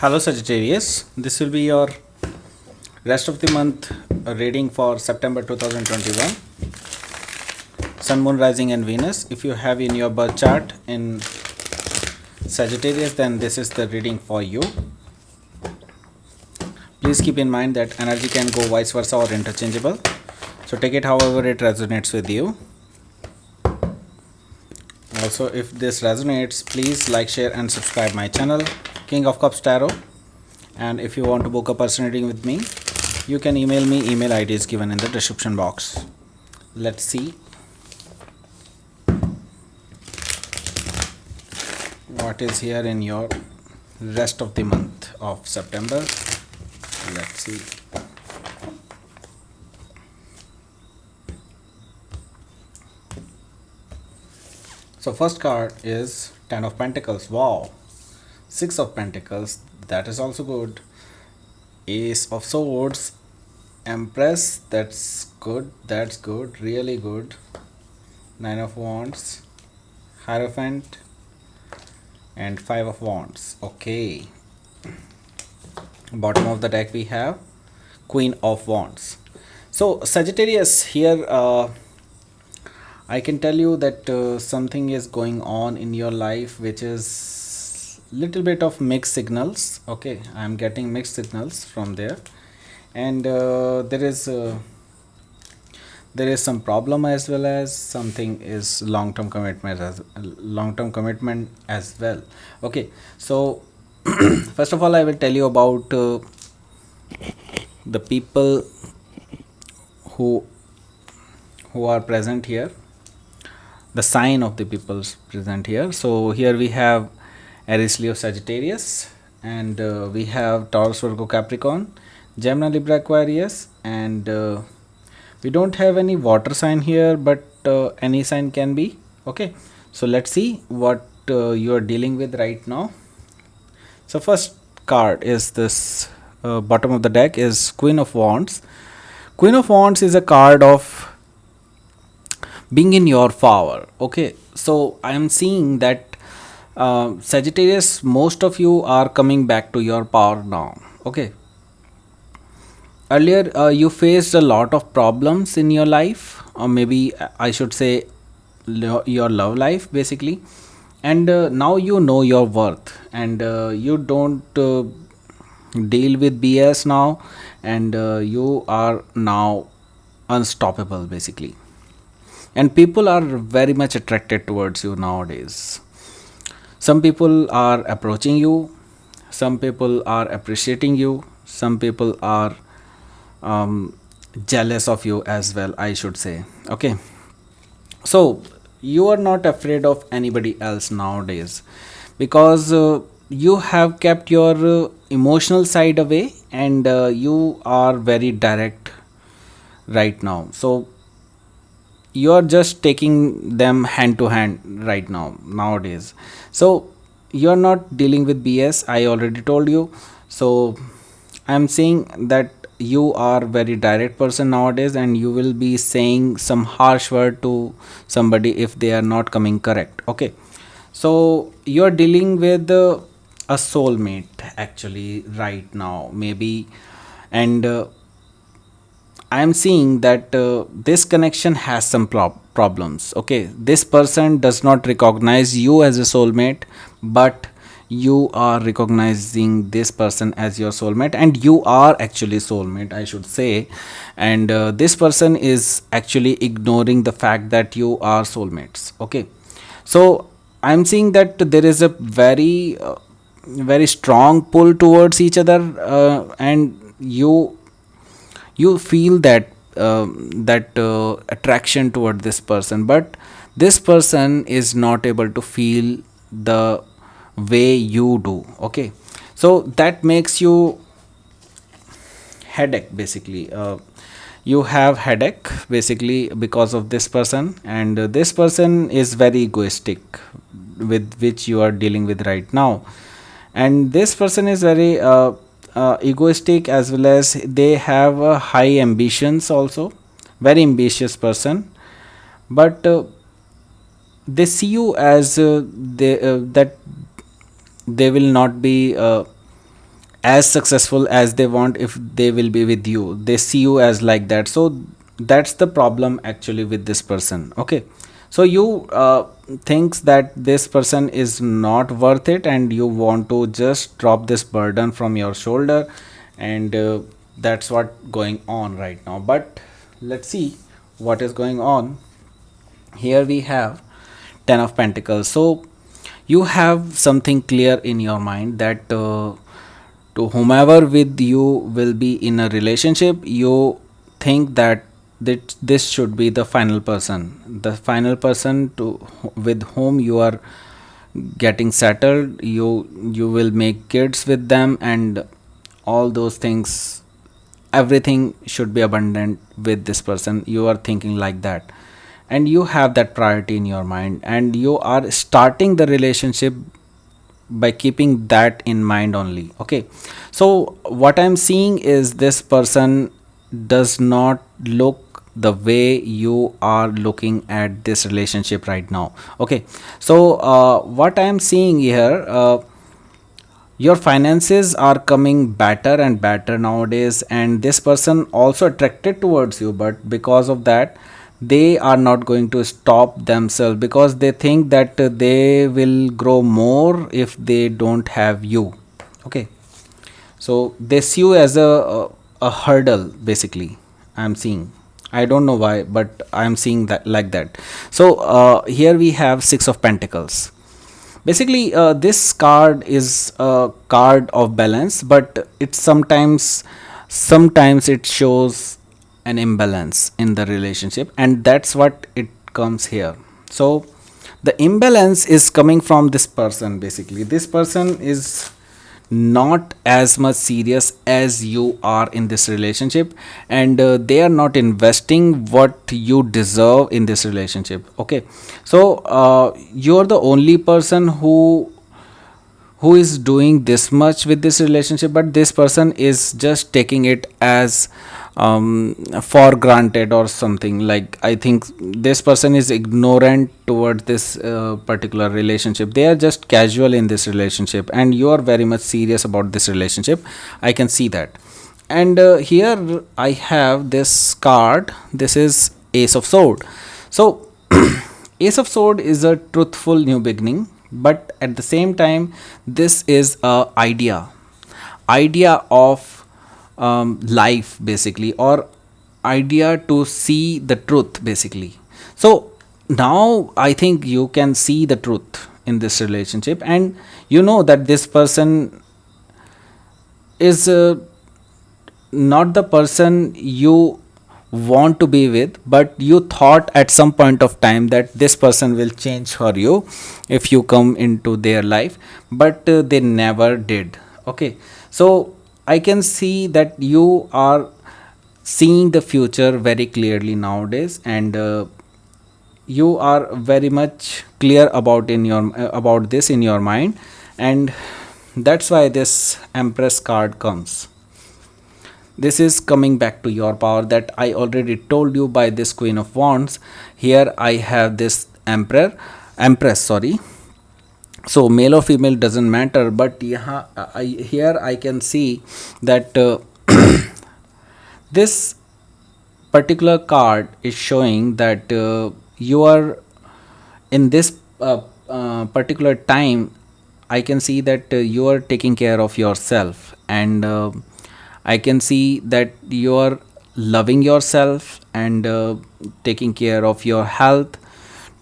Hello Sagittarius, this will be your rest of the month reading for September 2021. Sun, Moon, Rising, and Venus. If you have in your birth chart in Sagittarius, then this is the reading for you. Please keep in mind that energy can go vice versa or interchangeable. So take it however it resonates with you. Also, if this resonates, please like, share, and subscribe my channel, King of Cups Tarot. And if you want to book a personal reading with me, you can email me. Email ID is given in the description box. Let's see what is here in your rest of the month of September. Let's see. So first card is Ten of Pentacles. Wow. Six of Pentacles. That is also good. Ace of Swords. Empress. That's good. That's good. Really good. Nine of Wands. Hierophant. And Five of Wands. Okay. Bottom of the deck we have Queen of Wands. So Sagittarius, here I can tell you that something is going on in your life which is little bit of mixed signals. Okay, I am getting mixed signals from there, and there is some problem as well as something is long-term commitment as well. Okay, so first of all I will tell you about the people who are present here, the sign of the people present here. So here we have Aries, Leo, Sagittarius, and we have Taurus, Virgo, Capricorn, Gemini, Libra, Aquarius, and we don't have any water sign here, but any sign can be. Okay, so let's see what you are dealing with right now. So first card is this, bottom of the deck is Queen of Wands. Queen of Wands is a card of being in your power. Okay, so I am seeing that Sagittarius, most of you are coming back to your power now. Okay, earlier you faced a lot of problems in your life, or maybe I should say your love life basically, and now you know your worth, and you don't deal with BS now, and you are now unstoppable basically, and people are very much attracted towards you nowadays. Some people are approaching you, some people are appreciating you, some people are jealous of you as well, I should say. Okay, so you are not afraid of anybody else nowadays, because you have kept your emotional side away, and you are very direct right now. So you are just taking them hand to hand right now nowadays. So you are not dealing with BS, I already told you. So I'm saying that you are very direct person nowadays, and you will be saying some harsh word to somebody if they are not coming correct. Okay, so you're dealing with a soulmate actually right now maybe, and I am seeing that this connection has some problems. Okay, this person does not recognize you as a soulmate, but you are recognizing this person as your soulmate, and you are actually soulmate, I should say. And this person is actually ignoring the fact that you are soulmates. Okay, so I'm seeing that there is a very strong pull towards each other, and you feel that attraction toward this person, but this person is not able to feel the way you do. Okay, so that makes you headache basically. You have headache basically because of this person, and this person is very egoistic, with which you are dealing with right now. And this person is very egoistic, as well as they have high ambitions also, very ambitious person. But they see you as that they will not be as successful as they want if they will be with you. They see you as like that. So that's the problem actually with this person. Okay, so you thinks that this person is not worth it, and you want to just drop this burden from your shoulder, and that's what going on right now. But let's see what is going on. Here we have 10 of pentacles. So you have something clear in your mind that to whomever with you will be in a relationship, you think that this should be the final person to with whom you are getting settled. You will make kids with them, and all those things, everything should be abundant with this person. You are thinking like that, and you have that priority in your mind, and you are starting the relationship by keeping that in mind only. Okay, so what I'm seeing is this person does not look the way you are looking at this relationship right now. Okay, so what I'm seeing here, your finances are coming better and better nowadays, and this person also attracted towards you, but because of that they are not going to stop themselves, because they think that they will grow more if they don't have you. Okay, so they see you as a hurdle basically. I'm seeing, I don't know why, but I'm seeing that like that. So here we have 6 of pentacles. Basically this card is a card of balance, but it sometimes it shows an imbalance in the relationship, and that's what it comes here. So the imbalance is coming from this person. Basically this person is not as much serious as you are in this relationship, and they are not investing what you deserve in this relationship. Okay, so you're the only person who is doing this much with this relationship, but this person is just taking it as for granted or something. Like, I think this person is ignorant towards this particular relationship. They are just casual in this relationship, and you are very much serious about this relationship. I can see that. And here I have this card. This is Ace of Sword. So Ace of Sword is a truthful new beginning, but at the same time this is a idea of life basically, or idea to see the truth basically. So now I think you can see the truth in this relationship, and you know that this person is not the person you want to be with, but you thought at some point of time that this person will change for you if you come into their life, but they never did. Okay, so I can see that you are seeing the future very clearly nowadays, and you are very much clear about in your about this in your mind, and that's why this Empress card comes. This is coming back to your power that I already told you by this Queen of Wands. Here I have this Empress, sorry. So male or female doesn't matter, but here I can see that this particular card is showing that you are in this particular time. I can see that you are taking care of yourself, and I can see that you are loving yourself, and taking care of your health,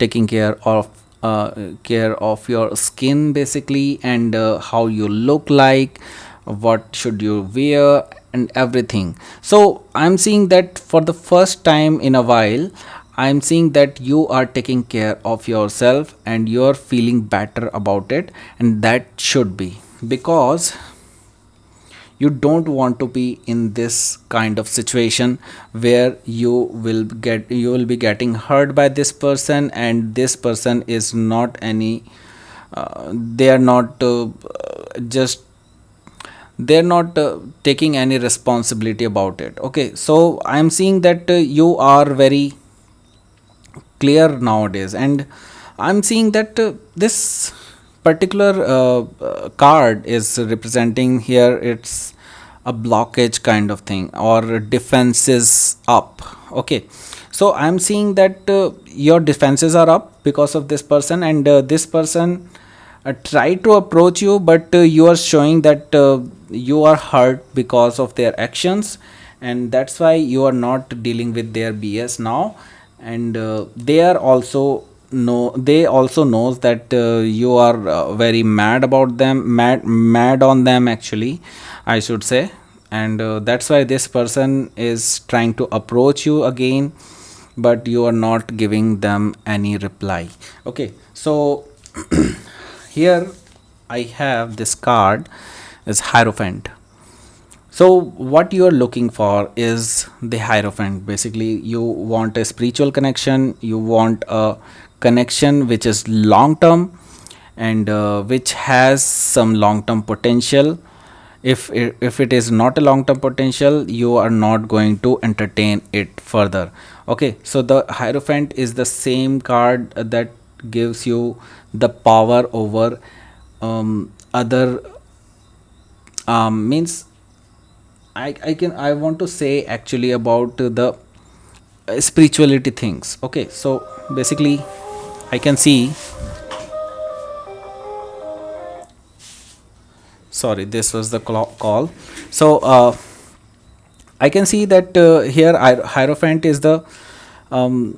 taking care of your skin basically, and how you look like, what should you wear, and everything. So I'm seeing that for the first time in a while, I'm seeing that you are taking care of yourself, and you're feeling better about it, and that should be because you don't want to be in this kind of situation where you will be getting hurt by this person, and this person is not any they are not just they're not taking any responsibility about it. Okay, so I'm seeing that you are very clear nowadays, and I'm seeing that this particular card is representing here, it's a blockage kind of thing, or defenses up. Okay, so I'm seeing that your defenses are up because of this person, and this person try to approach you, but you are showing that you are hurt because of their actions, and that's why you are not dealing with their BS now. And they are also know, they also knows that you are very mad about them, mad on them actually, I should say. And that's why this person is trying to approach you again, but you are not giving them any reply. Okay, so here I have this card is Hierophant. So what you are looking for is the Hierophant. Basically, you want a spiritual connection, you want a connection which is long term, and which has some long term potential. If it is not a long term potential, you are not going to entertain it further. Okay, so the Hierophant is the same card that gives you the power over other, means I want to say actually about the spirituality things. Okay, so basically I can see, sorry, this was the call. So I can see that here Hierophant is the um,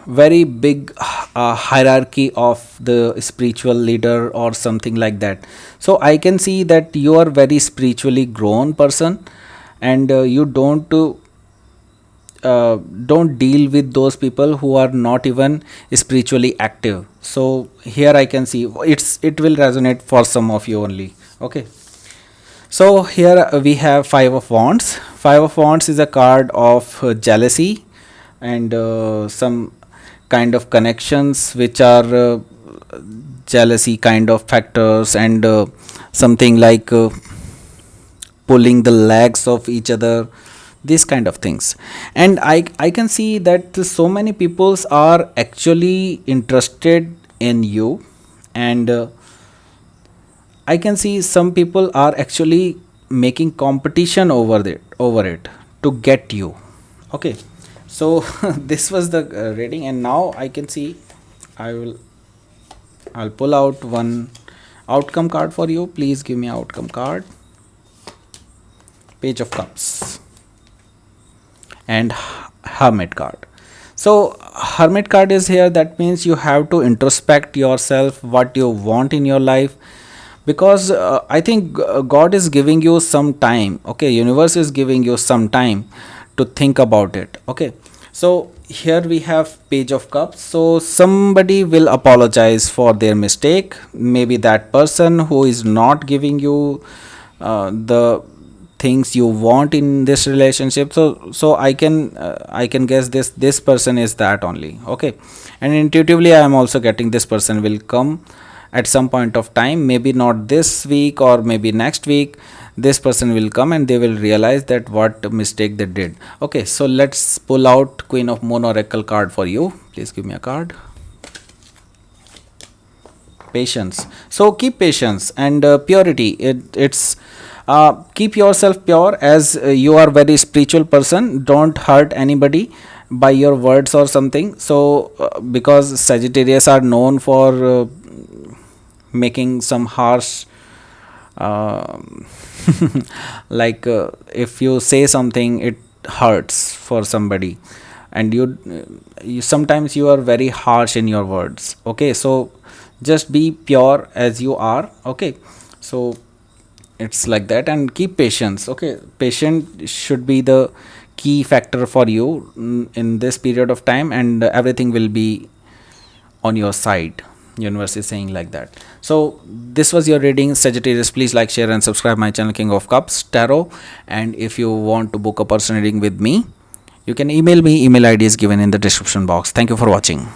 very big hierarchy of the spiritual leader or something like that. So I can see that you are very spiritually grown person, and you don't deal with those people who are not even spiritually active. So here I can see it will resonate for some of you only. Okay, so here we have Five of Wands. Five of Wands is a card of jealousy, and some kind of connections which are jealousy kind of factors, and something like pulling the legs of each other, these kind of things. And I can see that so many peoples are actually interested in you, and I can see some people are actually making competition over it to get you. Okay, so this was the reading, and now I can see I will I'll pull out one outcome card for you. Please give me outcome card. Page of Cups and Hermit card. So Hermit card is here, that means you have to introspect yourself, what you want in your life, because I think God is giving you some time. Okay, universe is giving you some time to think about it. Okay, so here we have Page of Cups. So somebody will apologize for their mistake, maybe that person who is not giving you the things you want in this relationship. So I can guess this person is that only. Okay, and intuitively I am also getting this person will come at some point of time, maybe not this week or maybe next week. This person will come and they will realize that what mistake they did. Okay, so let's pull out Queen of Moon oracle card for you. Please give me a card. Patience. So keep patience and purity. It's keep yourself pure, as you are very spiritual person. Don't hurt anybody by your words or something. So because Sagittarius are known for making some harsh uh, like if you say something, it hurts for somebody, and you sometimes you are very harsh in your words. Okay, so just be pure as you are. Okay, so it's like that, and keep patience. Okay, patient should be the key factor for you in this period of time, and everything will be on your side. Universe is saying like that. So this was your reading, Sagittarius. Please like, share and subscribe my channel, King of Cups Tarot. And if you want to book a personal reading with me, you can email me. Email ID is given in the description box. Thank you for watching.